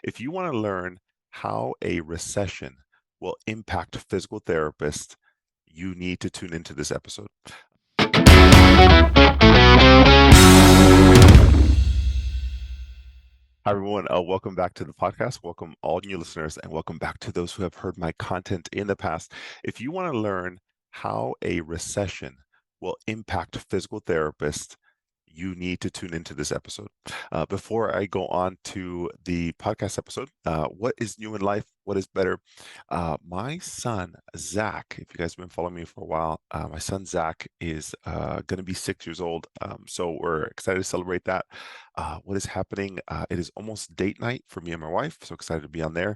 If you want to learn how a recession will impact physical therapists, you need to tune into this episode. Hi, everyone. Welcome back to the podcast. Welcome all new listeners, and welcome back to those who have heard my content in the past. If you want to learn how a recession will impact physical therapists, you need to tune into this episode. Before I go on to the podcast episode, what is new in life? What is better? My son, Zach, if you guys have been following me for a while, my son, Zach, is going to be 6 years old. So we're excited to celebrate that. What is happening? It is almost date night for me and my wife. So excited to be on there.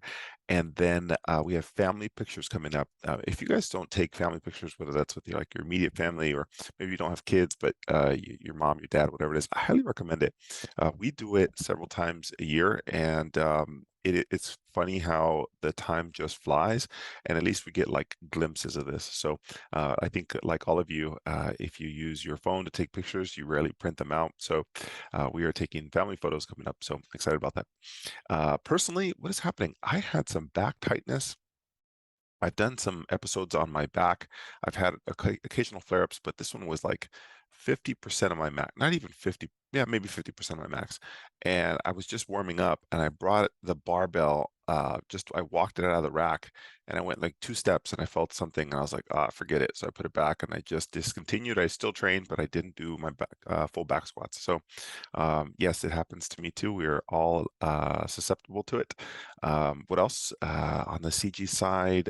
And then we have family pictures coming up. If you guys don't take family pictures, whether that's with your immediate family, or maybe you don't have kids, but your mom, your dad, whatever it is, I highly recommend it. We do it several times a year, and it's funny how the time just flies, and at least we get like glimpses of this. So I think, like all of you, if you use your phone to take pictures, you rarely print them out. So we are taking family photos coming up. So excited about that. Personally, what is happening? I had some back tightness. I've done some episodes on my back. I've had occasional flare-ups, but this one was like 50% of my max, not even 50, yeah, maybe 50% of my max. And I was just warming up, and I brought the barbell, I walked it out of the rack, and I went like 2 steps, and I felt something, and I was like, forget it. So I put it back, and I just discontinued. I still trained, but I didn't do my full back squats. So yes, it happens to me too. We are all susceptible to it. What else? On the CG side,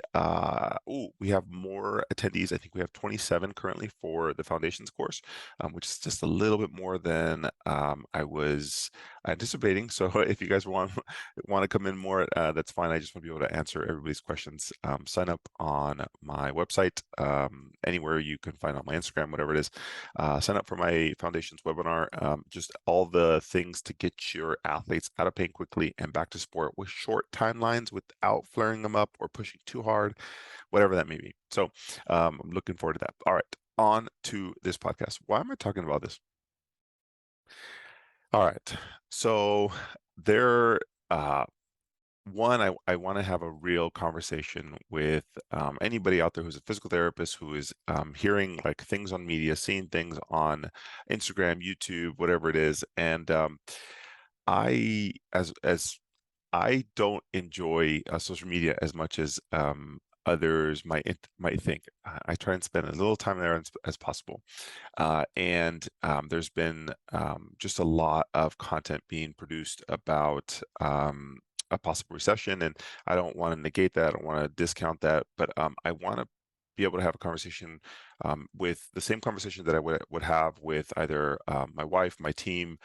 we have more attendees. I think we have 27 currently for the foundations course, which is just a little bit more than I was anticipating. So if you guys want to come in more, that's fine. I just want to be able to answer everybody's questions. Sign up on my website, anywhere you can find on my Instagram, whatever it is. Sign up for my foundations webinar. Just all the things to get your athletes out of pain quickly and back to sport with short timelines without flaring them up or pushing too hard, whatever that may be. So I'm looking forward to that. All right, on to this podcast. Why am I talking about this? All right, so there, I want to have a real conversation with anybody out there who's a physical therapist who is hearing like things on media, seeing things on Instagram, YouTube, whatever it is, and as I don't enjoy social media as much as others might think. I try and spend as little time there as possible, and there's been just a lot of content being produced about a possible recession, and I don't want to negate that. I don't want to discount that, but I want to be able to have a conversation with the same conversation that I would have with either my wife, my team,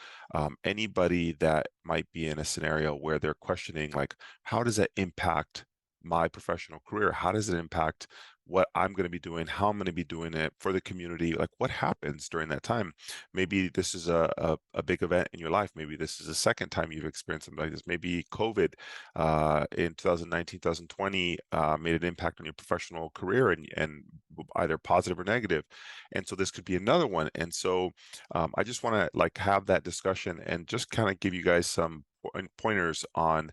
anybody that might be in a scenario where they're questioning, like, how does that impact my professional career? How does it impact what I'm going to be doing, how I'm going to be doing it for the community? Like, what happens during that time? Maybe this is a big event in your life. Maybe this is the second time you've experienced something like this. Maybe COVID in 2019, 2020 made an impact on your professional career, and either positive or negative. And so this could be another one. And so I just want to like have that discussion and just kind of give you guys some pointers on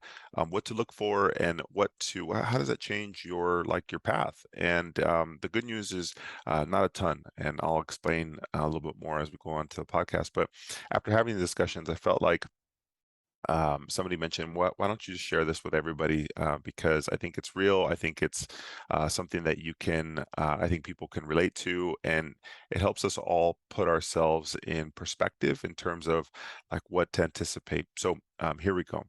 what to look for and how does that change your path. And the good news is not a ton, and I'll explain a little bit more as we go on to the podcast. But after having the discussions, I felt like somebody mentioned, why don't you just share this with everybody? Because I think it's real. I think it's something that I think people can relate to, and it helps us all put ourselves in perspective in terms of like what to anticipate. So here we go.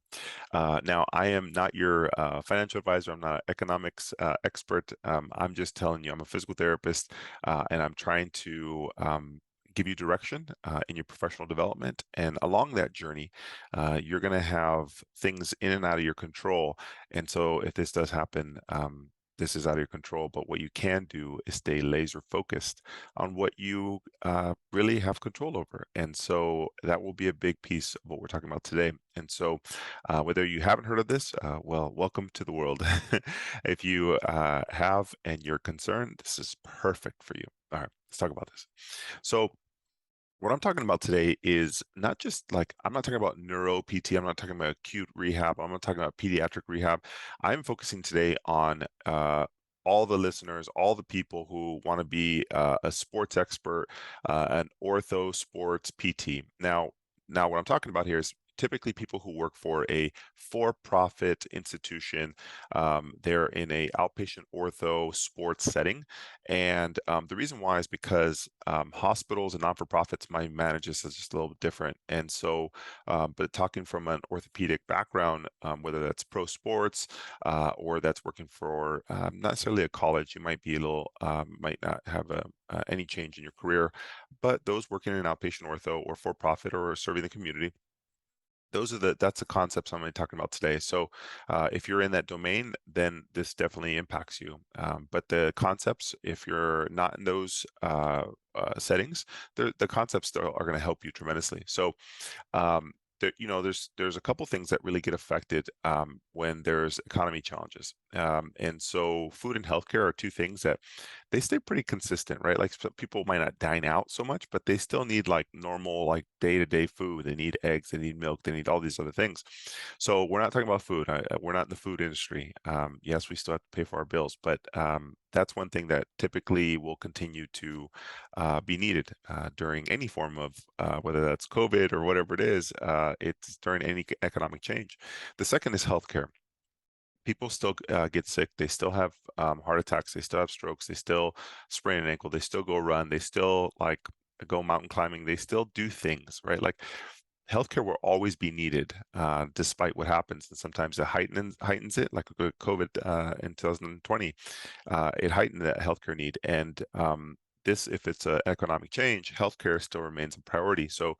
Now, I am not your financial advisor. I'm not an economics expert. I'm just telling you, I'm a physical therapist, and I'm trying to give you direction in your professional development. And along that journey, you're going to have things in and out of your control. And so if this does happen, this is out of your control. But what you can do is stay laser focused on what you really have control over. And so that will be a big piece of what we're talking about today. And so whether you haven't heard of this, well, welcome to the world. If you have and you're concerned, this is perfect for you. All right, let's talk about this. So What I'm talking about today is not just like, I'm not talking about neuro PT, I'm not talking about acute rehab, I'm not talking about pediatric rehab. I'm focusing today on all the listeners, all the people who want to be a sports expert, an ortho sports PT. Now what I'm talking about here is typically people who work for a for-profit institution. They're in a outpatient ortho sports setting, and the reason why is because hospitals and not-for-profits might manage this as just a little bit different. And so, but talking from an orthopedic background, whether that's pro sports or that's working for not necessarily a college, you might be a little, might not have any change in your career, but those working in outpatient ortho or for-profit or serving the community, that's the concepts I'm going to be talking about today. So if you're in that domain, then this definitely impacts you. But the concepts, if you're not in those settings, the concepts still are going to help you tremendously. So there's a couple things that really get affected when there's economy challenges. And so food and healthcare are two things that they stay pretty consistent, right? Like some people might not dine out so much, but they still need like normal, like day-to-day food. They need eggs, they need milk, they need all these other things. So we're not talking about food. We're not in the food industry. Yes, we still have to pay for our bills, but that's one thing that typically will continue to be needed during any form of whether that's COVID or whatever it is. It's during any economic change. The second is healthcare. People still get sick. They still have heart attacks. They still have strokes. They still sprain an ankle. They still go run. They still like go mountain climbing. They still do things, right? Like healthcare will always be needed, despite what happens. And sometimes it heightens it, like COVID in 2020, it heightened that healthcare need. And this, if it's an economic change, healthcare still remains a priority. So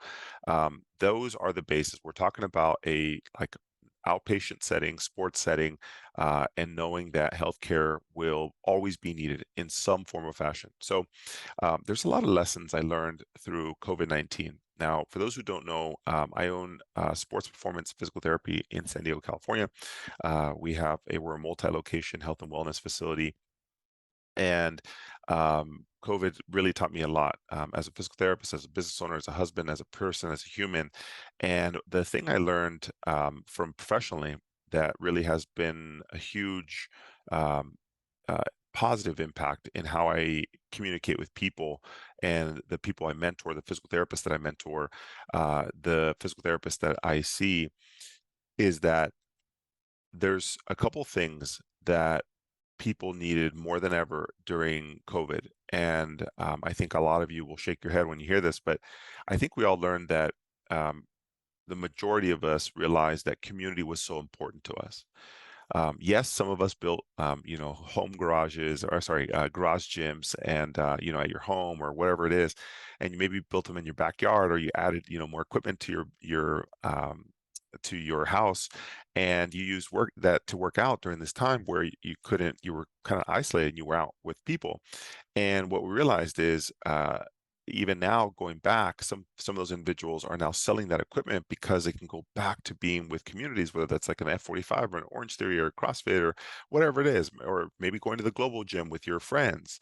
those are the bases. We're talking about a like outpatient setting, sports setting, and knowing that healthcare will always be needed in some form or fashion. So there's a lot of lessons I learned through COVID-19. Now, for those who don't know, I own sports performance physical therapy in San Diego, California. We're a multi-location health and wellness facility, and COVID really taught me a lot as a physical therapist, as a business owner, as a husband, as a person, as a human. And the thing I learned from professionally that really has been a huge um, uh, positive impact in how I communicate with people and the people I mentor, the physical therapists that I mentor, the physical therapists that I see, is that there's a couple things that people needed more than ever during COVID. And I think a lot of you will shake your head when you hear this, but I think we all learned that the majority of us realized that community was so important to us. Yes, some of us built, home garages, or sorry, garage gyms, and at your home or whatever it is, and you maybe built them in your backyard, or you added, more equipment to your house, and you used work that to work out during this time where you couldn't, you were kind of isolated, and you were out with people. And what we realized is, even now going back, some of those individuals are now selling that equipment because they can go back to being with communities, whether that's like an F45 or an Orange Theory or CrossFit or whatever it is, or maybe going to the global gym with your friends.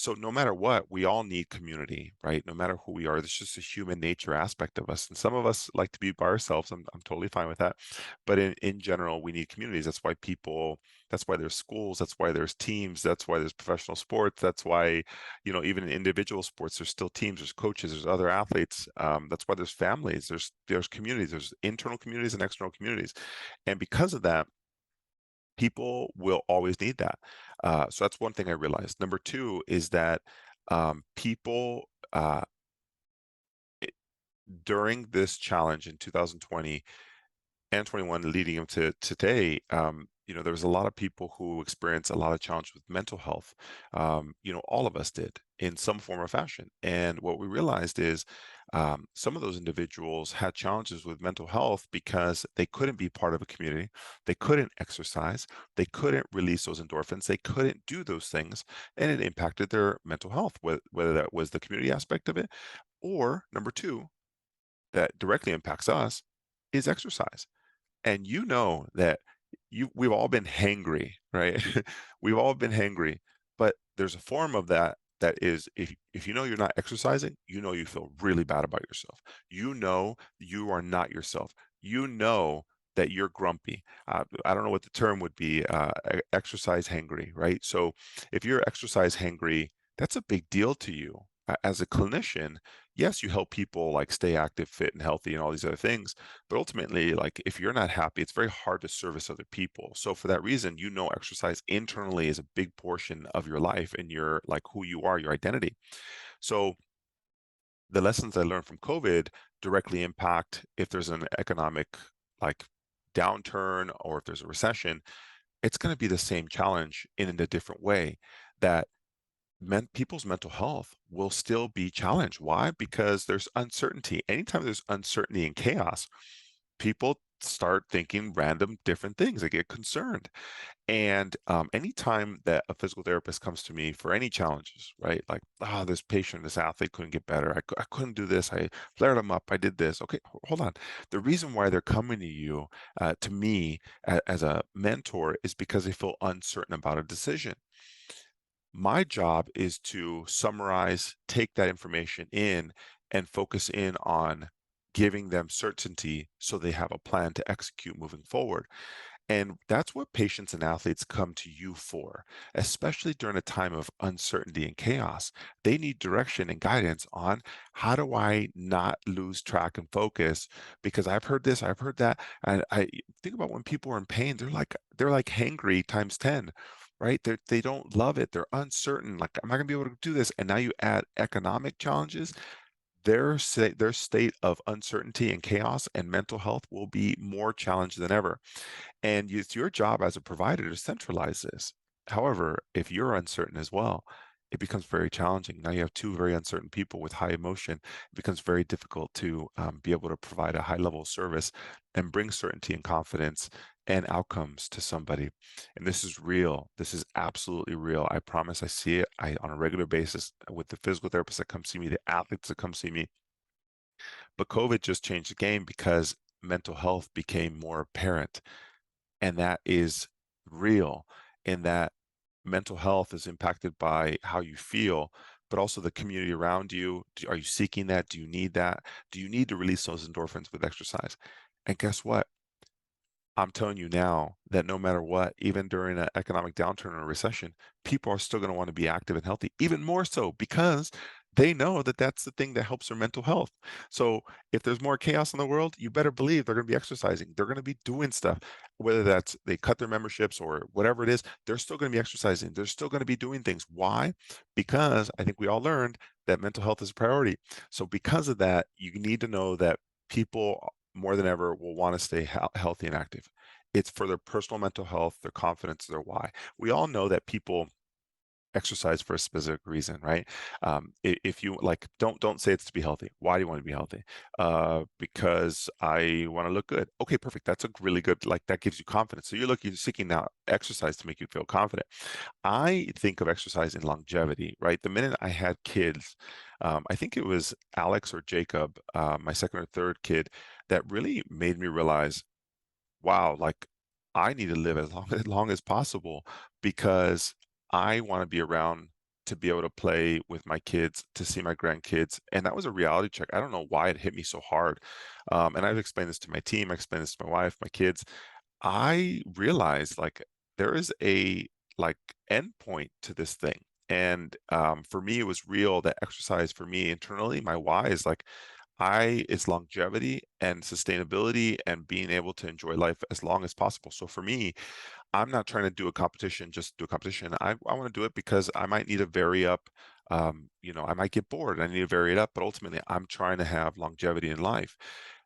So no matter what, we all need community, right? No matter who we are, there's just a human nature aspect of us. And some of us like to be by ourselves. I'm totally fine with that. But in general, we need communities. That's why there's schools, that's why there's teams, that's why there's professional sports, that's why, even in individual sports, there's still teams, there's coaches, there's other athletes. That's why there's families, there's communities, there's internal communities and external communities. And because of that, people will always need that. So that's one thing I realized. Number two is that people during this challenge in 2020 and 21 leading up to today, there was a lot of people who experienced a lot of challenge with mental health. All of us did in some form or fashion. And what we realized is some of those individuals had challenges with mental health because they couldn't be part of a community. They couldn't exercise. They couldn't release those endorphins. They couldn't do those things. And it impacted their mental health, whether that was the community aspect of it, or number two, that directly impacts us, is exercise. And that we've all been hangry, right? We've all been hangry, but there's a form of that that is, if you know you're not exercising, you know you feel really bad about yourself. You know you are not yourself. You know that you're grumpy. I don't know what the term would be, exercise hangry, right? So if you're exercise hangry, that's a big deal to you. As a clinician, yes, you help people like stay active, fit, and healthy, and all these other things. But ultimately, like if you're not happy, it's very hard to service other people. So for that reason, you know, exercise internally is a big portion of your life and your like who you are, your identity. So the lessons I learned from COVID directly impact if there's an economic like downturn or if there's a recession, it's going to be the same challenge in a different way that people's mental health will still be challenged. Why? Because there's uncertainty. Anytime there's uncertainty and chaos, people start thinking random different things. They get concerned. And anytime that a physical therapist comes to me for any challenges, right? Like, this patient, this athlete couldn't get better. I couldn't do this. I flared them up. I did this. Okay, hold on. The reason why they're coming to you, to me, as a mentor is because they feel uncertain about a decision. My job is to summarize, take that information in, and focus in on giving them certainty so they have a plan to execute moving forward. And that's what patients and athletes come to you for, especially during a time of uncertainty and chaos. They need direction and guidance on how do I not lose track and focus because I've heard this, I've heard that. And I think about when people are in pain, they're like hangry times 10. Right? They don't love it. They're uncertain. Like, am I gonna be able to do this? And now you add economic challenges, their state of uncertainty and chaos and mental health will be more challenged than ever. And it's your job as a provider to centralize this. However, if you're uncertain as well, it becomes very challenging. Now you have two very uncertain people with high emotion. It becomes very difficult to be able to provide a high level of service and bring certainty and confidence and outcomes to somebody. And this is real. This is absolutely real. I promise I see it on a regular basis with the physical therapists that come see me, the athletes that come see me. But COVID just changed the game because mental health became more apparent, and that is real in that mental health is impacted by how you feel, but also the community around you. Are you seeking that? Do you need that? Do you need to release those endorphins with exercise? And guess what? I'm telling you now that no matter what, even during an economic downturn or a recession, people are still going to want to be active and healthy, even more so because they know that that's the thing that helps their mental health. So if there's more chaos in the world, you better believe they're going to be exercising. They're going to be doing stuff, whether that's they cut their memberships or whatever it is, they're still going to be exercising. They're still going to be doing things. Why? Because I think we all learned that mental health is a priority. So because of that, you need to know that people more than ever will want to stay healthy and active. It's for their personal mental health, their confidence, their why. We all know that people exercise for a specific reason, right? If you like, don't say it's to be healthy. Why do you want to be healthy? Because I want to look good. Okay, perfect. That's a really good, like that gives you confidence. So you're seeking now exercise to make you feel confident. I think of exercise in longevity, right? The minute I had kids, I think it was Alex or Jacob, my second or third kid, that really made me realize, wow, like I need to live as long as long as possible because I want to be around to be able to play with my kids, to see my grandkids. And that was a reality check. I don't know why it hit me so hard. And I've explained this to my team, I explained this to my wife, my kids. I realized like there is a like end point to this thing. And for me, it was real that exercise for me internally, my why is like it's longevity and sustainability and being able to enjoy life as long as possible. So for me, I'm not trying to do a competition, just do a competition. I want to do it because I might need to vary up. I might get bored. I need to vary it up, but ultimately, I'm trying to have longevity in life.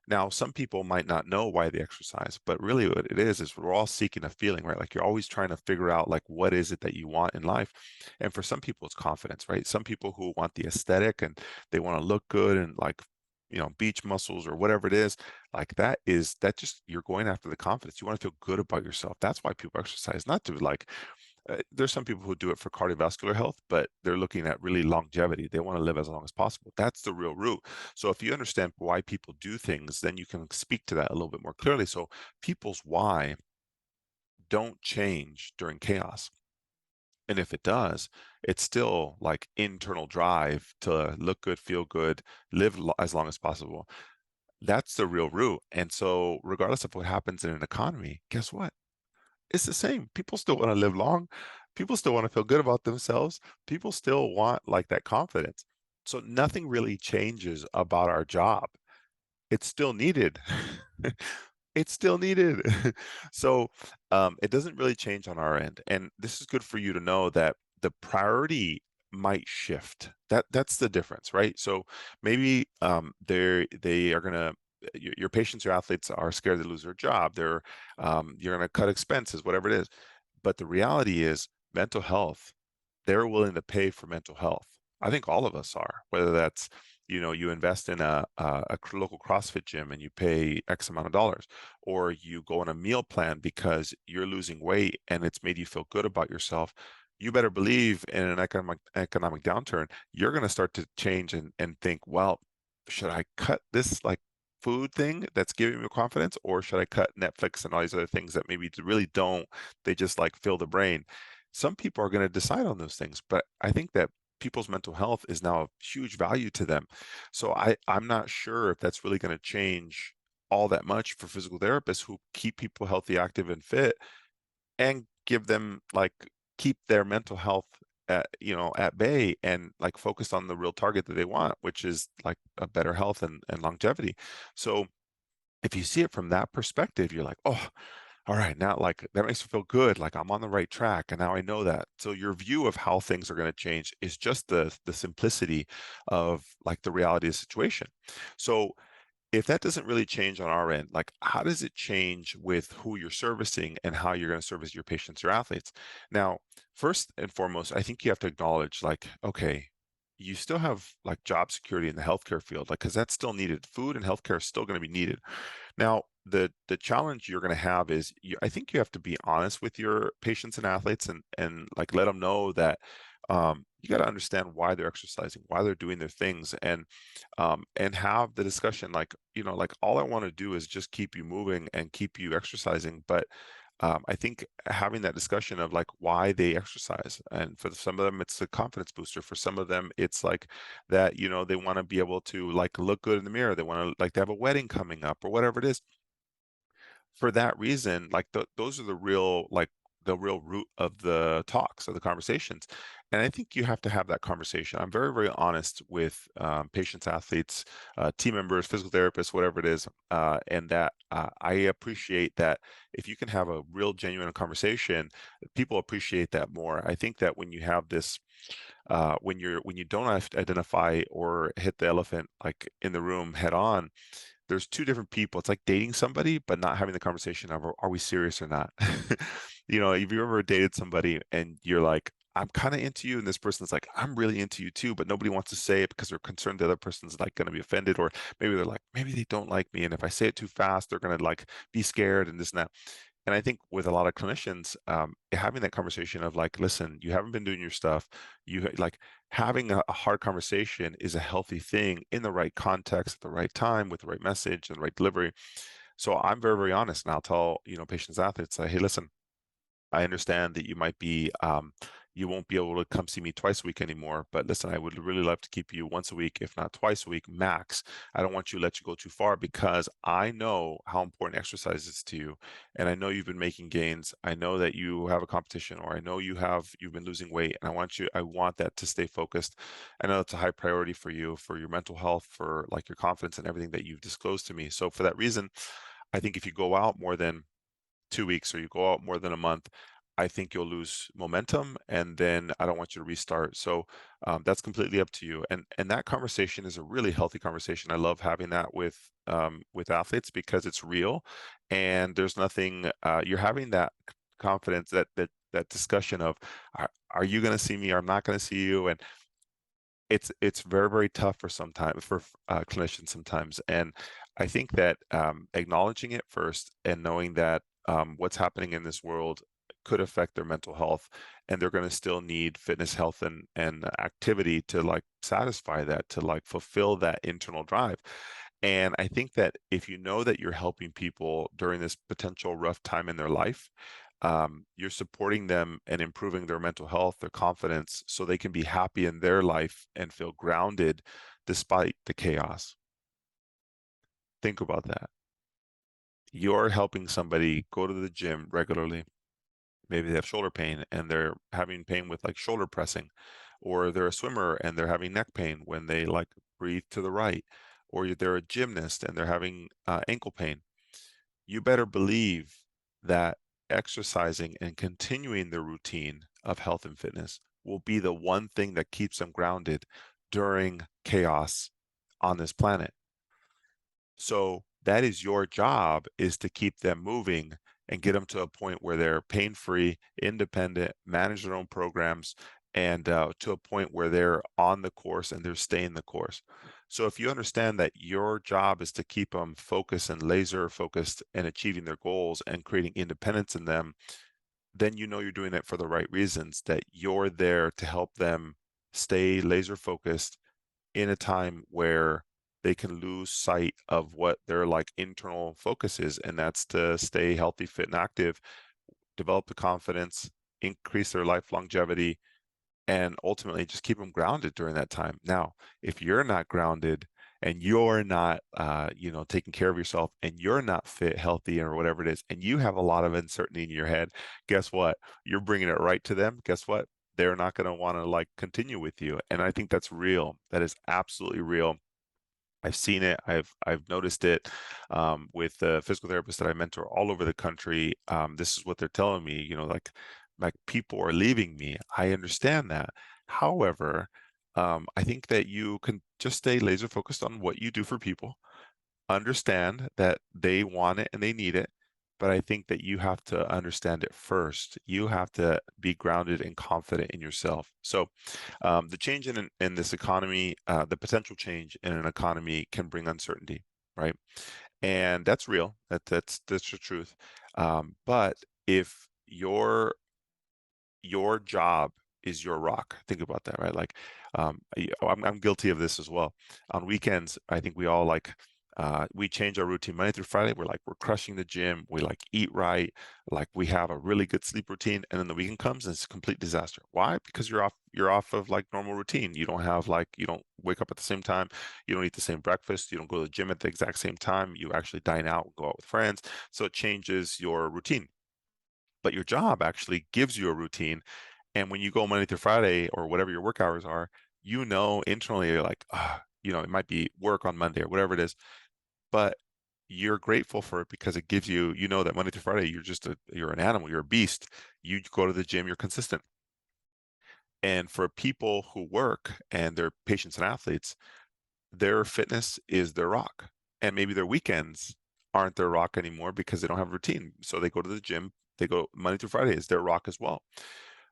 Now, some people might not know why they exercise, but really what it is we're all seeking a feeling, right? Like you're always trying to figure out like what is it that you want in life. And for some people, it's confidence, right? Some people who want the aesthetic and they want to look good and like, beach muscles or whatever it is, like that just you're going after the confidence. You want to feel good about yourself. That's why people exercise, not to like there's some people who do it for cardiovascular health, but they're looking at really longevity. They want to live as long as possible. That's the real root. So if you understand why people do things, then you can speak to that a little bit more clearly. So people's why don't change during chaos. And if it does, it's still like internal drive to look good, feel good, live as long as possible. That's the real root. And so, regardless of what happens in an economy, guess what? It's the same. People still want to live long. People still want to feel good about themselves. People still want like that confidence. So nothing really changes about our job. It's still needed. It's still needed. So it doesn't really change on our end. And this is good for you to know that the priority might shift. That's the difference, right? So maybe they are gonna your patients, your athletes are scared to lose their job. You're gonna cut expenses, whatever it is. But the reality is mental health, they're willing to pay for mental health. I think all of us are, whether that's, you invest in a local CrossFit gym and you pay X amount of dollars, or you go on a meal plan because you're losing weight and it's made you feel good about yourself. You better believe in an economic downturn, you're going to start to change and think, well, should I cut this like food thing that's giving me confidence, or should I cut Netflix and all these other things that maybe really don't, they just like fill the brain? Some people are going to decide on those things, but I think that people's mental health is now of huge value to them. So I'm not sure if that's really going to change all that much for physical therapists who keep people healthy, active, and fit, and give them like keep their mental health at bay, and like focus on the real target that they want, which is like a better health and longevity. So if you see it from that perspective, you're like, oh, all right, now like that makes me feel good, like I'm on the right track, and now I know that. So your view of how things are going to change is just the simplicity of like the reality of the situation. So if that doesn't really change on our end, like how does it change with who you're servicing and how you're going to service your patients or athletes? Now, first and foremost, I think you have to acknowledge like, okay, you still have like job security in the healthcare field, like because that's still needed. Food and healthcare is still going to be needed. Now, the challenge you're going to have is I think you have to be honest with your patients and athletes, and like let them know that you got to understand why they're exercising, why they're doing their things, and have the discussion like, like all I want to do is just keep you moving and keep you exercising. But I think having that discussion of like why they exercise, and for some of them it's a confidence booster. For some of them it's like that, they want to be able to like look good in the mirror. They want to like they have a wedding coming up or whatever it is. For that reason, like those are the real root of the talks, of the conversations. And I think you have to have that conversation. I'm very, very honest with patients, athletes, team members, physical therapists, whatever it is, and that I appreciate that if you can have a real, genuine conversation, people appreciate that more. I think that when you have this, when you don't have to identify or hit the elephant like in the room head on, there's two different people. It's like dating somebody, but not having the conversation of are we serious or not? If you ever dated somebody and you're like, I'm kind of into you, and this person's like, I'm really into you too, but nobody wants to say it because they're concerned the other person's like going to be offended, or maybe they're like, maybe they don't like me, and if I say it too fast, they're going to like be scared and this and that. And I think with a lot of clinicians, having that conversation of like, listen, you haven't been doing your stuff. You like having a hard conversation is a healthy thing in the right context, at the right time, with the right message and the right delivery. So I'm very, very honest, and I'll tell, patients, athletes, hey, listen, I understand that you won't be able to come see me twice a week anymore, but listen, I would really love to keep you once a week, if not twice a week max. I don't want you to let you go too far, because I know how important exercise is to you, and I know you've been making gains. I know that you have a competition, or I know you've been losing weight, and I want that to stay focused. I know it's a high priority for you, for your mental health, for like your confidence and everything that you've disclosed to me. So for that reason, I think if you go out more than 2 weeks or you go out more than a month, I think you'll lose momentum, and then I don't want you to restart. So that's completely up to you. And that conversation is a really healthy conversation. I love having that with athletes because it's real, and there's nothing. You're having that confidence, that discussion of, are you going to see me, or I'm not going to see you, and it's very, very tough for clinicians sometimes. And I think that acknowledging it first and knowing that what's happening in this world could affect their mental health, and they're going to still need fitness, health, and activity to like satisfy that, to like fulfill that internal drive. And I think that if you know that you're helping people during this potential rough time in their life, you're supporting them and improving their mental health, their confidence, so they can be happy in their life and feel grounded despite the chaos. Think about that. You're helping somebody go to the gym regularly. Maybe they have shoulder pain and they're having pain with like shoulder pressing, or they're a swimmer and they're having neck pain when they like breathe to the right, or they're a gymnast and they're having ankle pain. You better believe that exercising and continuing the routine of health and fitness will be the one thing that keeps them grounded during chaos on this planet. So that is your job, is to keep them moving and get them to a point where they're pain-free, independent, manage their own programs, and to a point where they're on the course and they're staying the course. So if you understand that your job is to keep them focused and laser focused and achieving their goals and creating independence in them, then you know you're doing it for the right reasons, that you're there to help them stay laser focused in a time where they can lose sight of what their like internal focus is, and that's to stay healthy, fit, and active, develop the confidence, increase their life longevity, and ultimately just keep them grounded during that time. Now, if you're not grounded and you're not, taking care of yourself, and you're not fit, healthy, or whatever it is, and you have a lot of uncertainty in your head, guess what? You're bringing it right to them. Guess what? They're not going to want to like continue with you. And I think that's real. That is absolutely real. I've seen it. I've noticed it with the physical therapists that I mentor all over the country. This is what they're telling me. Like people are leaving me. I understand that. However, I think that you can just stay laser focused on what you do for people. Understand that they want it and they need it, but I think that you have to understand it first. You have to be grounded and confident in yourself. So the change in this economy, the potential change in an economy can bring uncertainty, right? And that's real. That's the truth. But if your job is your rock, think about that, right? Like, I'm guilty of this as well. On weekends, I think we all like we change our routine Monday through Friday. We're crushing the gym. We like eat right. Like we have a really good sleep routine, and then the weekend comes and it's a complete disaster. Why? Because you're off of like normal routine. You don't wake up at the same time. You don't eat the same breakfast. You don't go to the gym at the exact same time. You actually dine out, go out with friends. So it changes your routine. But your job actually gives you a routine. And when you go Monday through Friday or whatever your work hours are, internally you're like, it might be work on Monday or whatever it is, but you're grateful for it because it gives you know that Monday through Friday you're an animal, you're a beast. You go to the gym, you're consistent. And for people who work and they're patients and athletes, their fitness is their rock. And maybe their weekends aren't their rock anymore because they don't have a routine. So they go to the gym, they go Monday through Friday is their rock as well.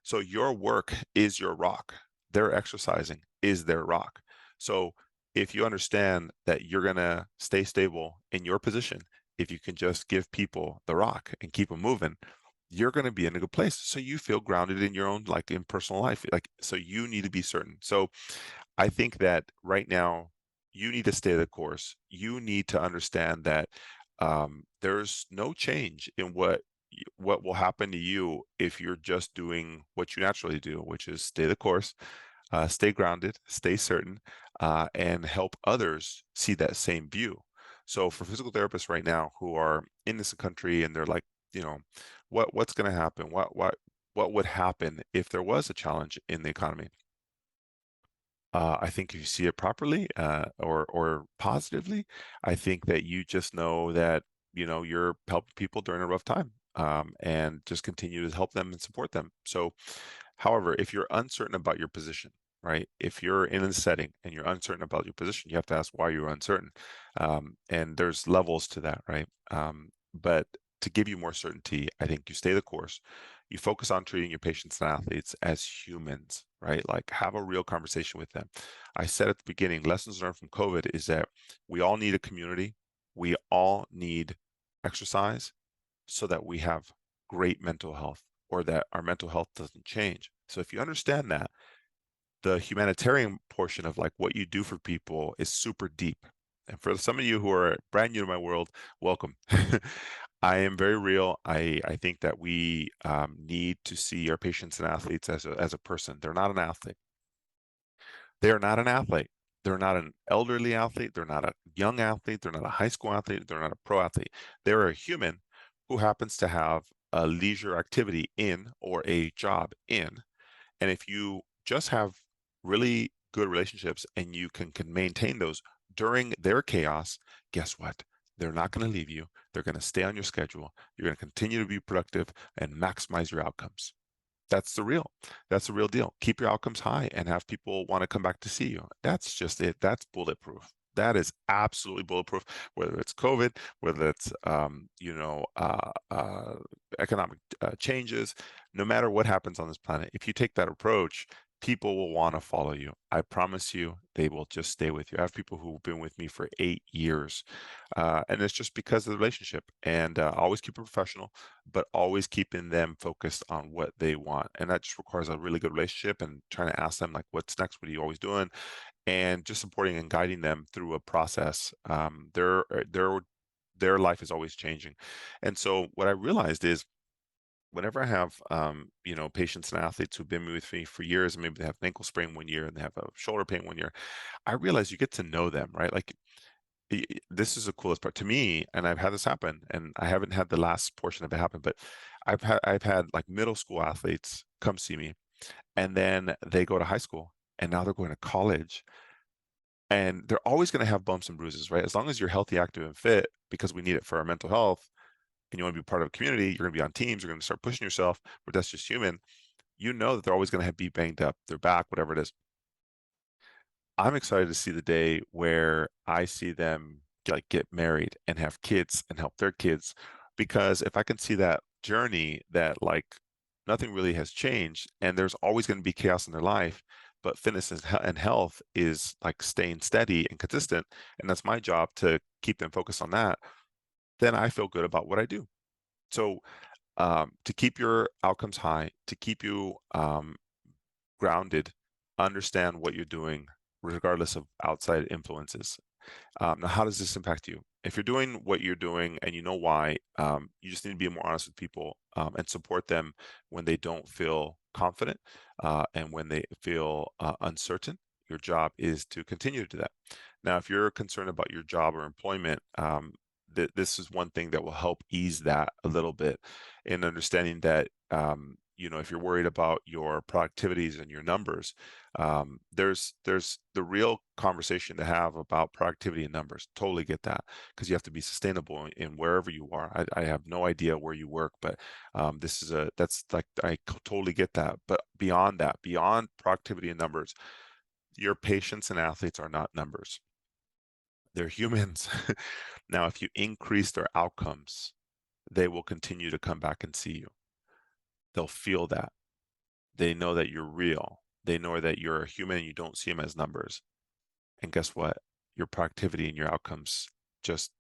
So your work is your rock. Their exercising is their rock. So if you understand that you're going to stay stable in your position, if you can just give people the rock and keep them moving, you're going to be in a good place. So you feel grounded in your own, like in personal life. Like, so you need to be certain. So I think that right now you need to stay the course. You need to understand that there's no change in what will happen to you if you're just doing what you naturally do, which is stay the course, stay grounded, stay certain, and help others see that same view. So for physical therapists right now who are in this country and they're like, what's going to happen? What would happen if there was a challenge in the economy? I think if you see it properly or positively, I think that you just know that you're helping people during a rough time, and just continue to help them and support them. So, however, if you're uncertain about your position, right? If you're in a setting and you're uncertain about your position, you have to ask why you're uncertain, and there's levels to that, right? But to give you more certainty, I think you stay the course. You focus on treating your patients and athletes as humans, right? Like have a real conversation with them. I said at the beginning, lessons learned from COVID is that we all need a community. We all need exercise so that we have great mental health, or that our mental health doesn't change. So if you understand that, the humanitarian portion of like what you do for people is super deep. And for some of you who are brand new to my world, welcome. I am very real. I think that we need to see our patients and athletes as a person. They're not an athlete. They are not an athlete. They're not an elderly athlete. They're not a young athlete. They're not a high school athlete. They're not a pro athlete. They're a human who happens to have a leisure activity in or a job in. And if you just have really good relationships and you can maintain those during their chaos, guess what? They're not going to leave you. They're going to stay on your schedule. You're going to continue to be productive and maximize your outcomes. That's the real. That's the real deal. Keep your outcomes high and have people want to come back to see you. That's just it. That's bulletproof. That is absolutely bulletproof. Whether it's COVID, whether it's economic changes, no matter what happens on this planet, if you take that approach, people will want to follow you. I promise you, they will just stay with you. I have people who've been with me for 8 years, and it's just because of the relationship. And always keep it professional, but always keeping them focused on what they want. And that just requires a really good relationship and trying to ask them like, what's next? What are you always doing? And just supporting and guiding them through a process. Their life is always changing. And so what I realized is whenever I have patients and athletes who've been with me for years, and maybe they have an ankle sprain one year and they have a shoulder pain one year, I realize you get to know them, right? Like this is the coolest part to me, and I've had this happen, and I haven't had the last portion of it happen, but I've had like middle school athletes come see me, and then they go to high school, and now they're going to college, and they're always going to have bumps and bruises, right? As long as you're healthy, active, and fit, because we need it for our mental health, and you want to be part of a community, you're going to be on teams, you're going to start pushing yourself, but that's just human. You know that they're always going to be banged up, their back, whatever it is. I'm excited to see the day where I see them like get married and have kids and help their kids, because if I can see that journey that like nothing really has changed and there's always going to be chaos in their life, but fitness and health is like staying steady and consistent, and that's my job to keep them focused on that, then I feel good about what I do. So to keep your outcomes high, to keep you grounded, understand what you're doing regardless of outside influences. Now, how does this impact you? If you're doing what you're doing and you know why, you just need to be more honest with people and support them when they don't feel confident and when they feel uncertain. Your job is to continue to do that. Now, if you're concerned about your job or employment, this is one thing that will help ease that a little bit in understanding that if you're worried about your productivities and your numbers, there's the real conversation to have about productivity and numbers. Totally get that, because you have to be sustainable in wherever you are. I have no idea where you work, but that's like totally get that. But beyond that, beyond productivity and numbers, your patients and athletes are not numbers. They're humans. Now, if you increase their outcomes, they will continue to come back and see you. They'll feel that. They know that you're real. They know that you're a human and you don't see them as numbers. And guess what? Your productivity and your outcomes just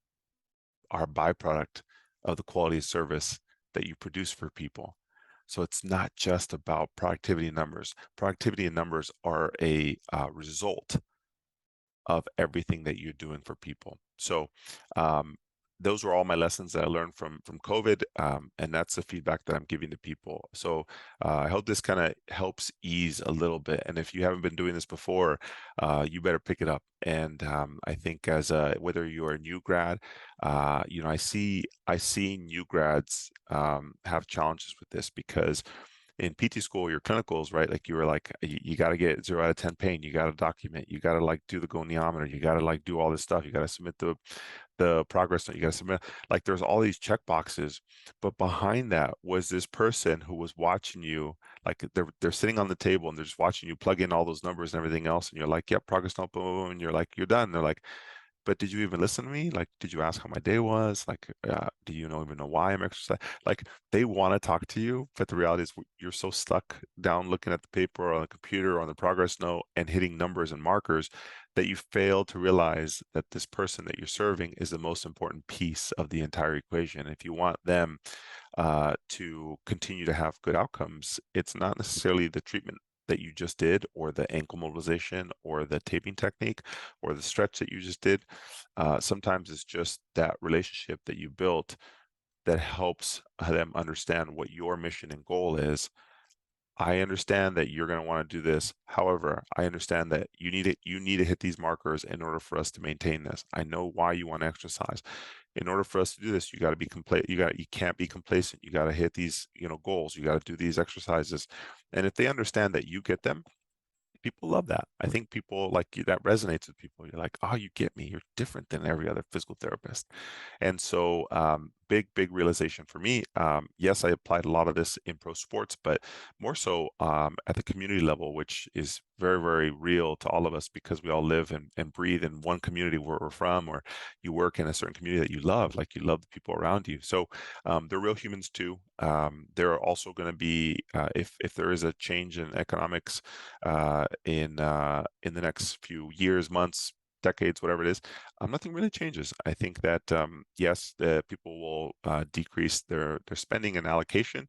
are a byproduct of the quality of service that you produce for people. So it's not just about productivity and numbers. Productivity and numbers are a result of everything that you're doing for people. So those were all my lessons that I learned from COVID, and that's the feedback that I'm giving to people. So I hope this kind of helps ease a little bit. And if you haven't been doing this before, you better pick it up. And I think whether you're a new grad, I see new grads have challenges with this, because in PT school, your clinicals, right? Like you were like, you got to get 0 out of 10 pain. You got to document. You got to like do the goniometer. You got to like do all this stuff. You got to submit the progress note. You got to submit, like there's all these check boxes, but behind that was this person who was watching you. Like they're sitting on the table and they're just watching you plug in all those numbers and everything else. And you're like, yep, progress note, boom, boom, boom, and you're like, you're done. And they're like, but did you even listen to me? Like, did you ask how my day was? Like, do you even know why I'm exercising? Like, they want to talk to you, but the reality is you're so stuck down looking at the paper or on the computer or on the progress note and hitting numbers and markers that you fail to realize that this person that you're serving is the most important piece of the entire equation. If you want them to continue to have good outcomes, it's not necessarily the treatment that you just did, or the ankle mobilization, or the taping technique, or the stretch that you just did. Sometimes it's just that relationship that you built that helps them understand what your mission and goal is. I understand that you're going to want to do this. However, I understand that you need to hit these markers in order for us to maintain this. I know why you want to exercise. In order for us to do this, you got to be complete. You can't be complacent. You got to hit these, goals. You got to do these exercises. And if they understand that you get them, people love that. I think people like you, that resonates with people. You're like, oh, you get me. You're different than every other physical therapist. And so, big realization for me. Yes, I applied a lot of this in pro sports, but more so at the community level, which is very real to all of us because we all live and breathe in one community where we're from, or you work in a certain community that you love, like you love the people around you. So they're real humans too. There are also going to be, if there is a change in economics in the next few years, months, decades, whatever it is, nothing really changes. I think that yes, the people will decrease their spending and allocation,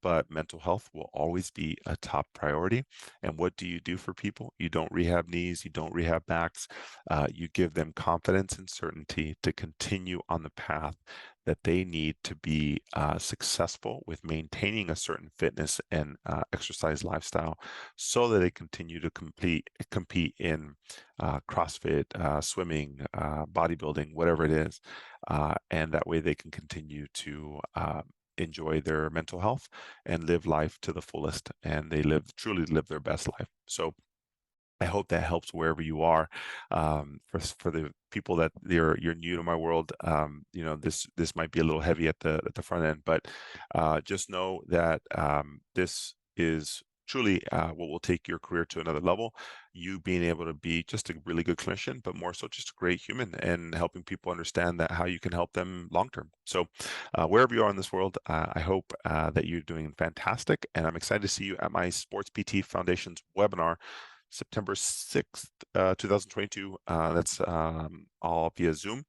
but mental health will always be a top priority. And what do you do for people? You don't rehab knees, you don't rehab backs. You give them confidence and certainty to continue on the path that they need to be successful with maintaining a certain fitness and exercise lifestyle, so that they continue to compete in CrossFit, swimming, bodybuilding, whatever it is, and that way they can continue to enjoy their mental health and live life to the fullest, and they truly live their best life. So I hope that helps wherever you are. For the people that you're new to my world, this might be a little heavy at the front end, but just know that this is truly what will take your career to another level. You being able to be just a really good clinician, but more so just a great human, and helping people understand that how you can help them long term. So wherever you are in this world, I hope that you're doing fantastic, and I'm excited to see you at my Sports PT Foundation's webinar, September 6th, 2022. That's all via Zoom.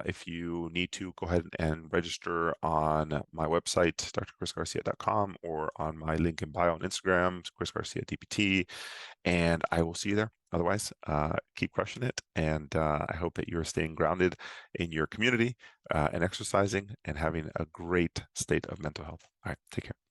If you need to, go ahead and register on my website, drchrisgarcia.com, or on my link in bio on Instagram, Chris Garcia DPT, and I will see you there. Otherwise, keep crushing it, and I hope that you're staying grounded in your community and exercising and having a great state of mental health. All right, take care.